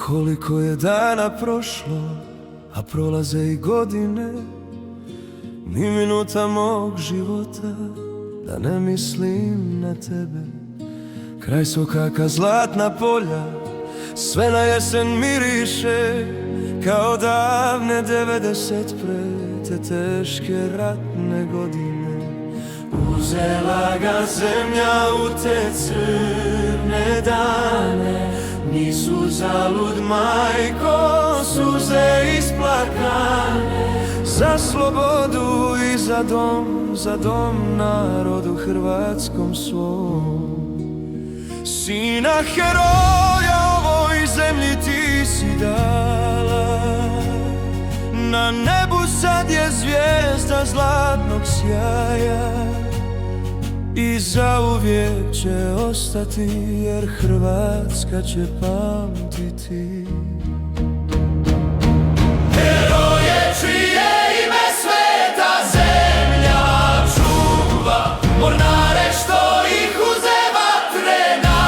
Koliko je dana prošlo, a prolaze i godine, ni minuta mog života da ne mislim na tebe. Kraj sokaka, zlatna polja, sve na jesen miriše, kao davne 91. te teške ratne godine. Uzela ga zemlja u te crne dane, nisu zalud, majko, suze isplakane, za slobodu i za dom narodu hrvatskom svom. Sina heroja ovoj zemlji ti si dala, na nebu sad je zvijezda zlatnog sjaja i zauvijek će ostati, jer Hrvatska će pamtiti. Heroje čije ime sveta zemlja čuva, mornare što ih uze vatrena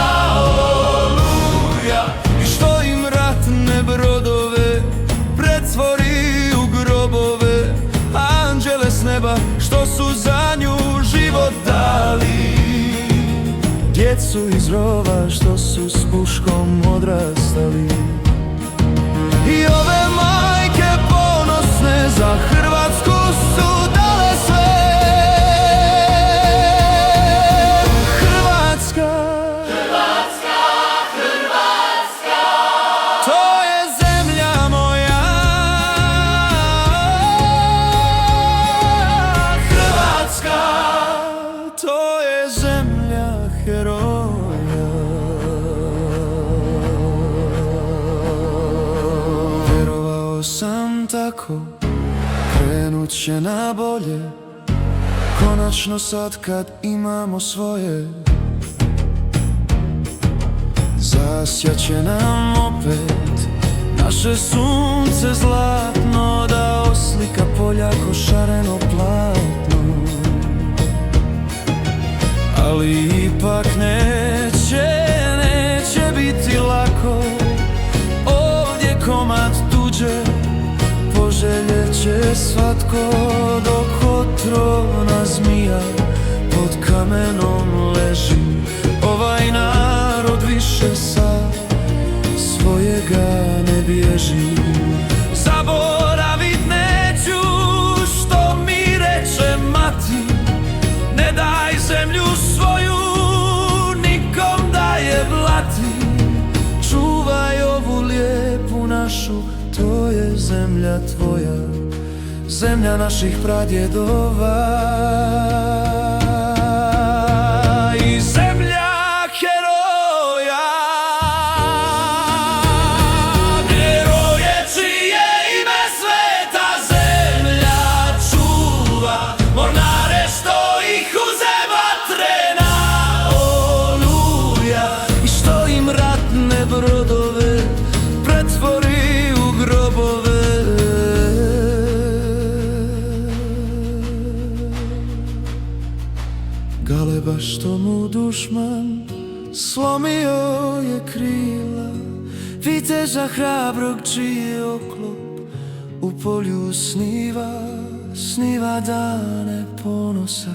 oluja, i što im ratne brodove pretvori u grobove, anđele s neba što su za nju život dali, djecu iz rova što su s puškom odrastali. I ove majke ponosne za Hrvatsku su dale sve. Hrvatska, Hrvatska, Hrvatska, to je zemlja moja. Hrvatska, to je zemlja heroja. Vjerovao sam tako, krenut će na bolje, konačno sad kad imamo svoje. Zasjaće nam opet naše sunce zlatno, da oslika polja ko šareno platno. Ali ipak neće biti lako, ovdje komad tuđe poželjet će svatko, dok otrovna zmija pod kamenom leži. Ovaj narod više sa svojega ne bježi. Zaboravit neću što mi reče mati, ne daj zemlju svoju nikom da je blati. Čuvaj ovu lijepu našu, to je zemlja tvoja, zemlja naših pradjedova i zemlja heroja. Heroje čije ime sveta zemlja čuva, mornare što ih uze vatrena oluja, i što im ratne brodove pretvori u grobove. Galeba što mu dušman slomio je krila, viteža hrabrog čiji je oklop u polju sniva dane ponosa,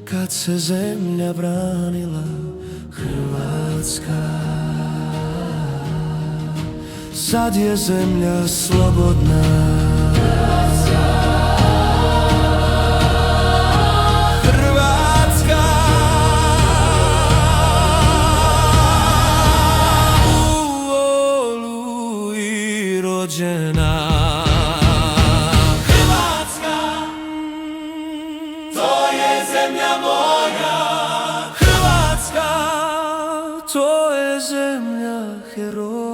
kad se zemlja branila. Hrvatska, sad je zemlja slobodna. Hrvatska, to je zemlja moja. Hrvatska, to je zemlja heroja.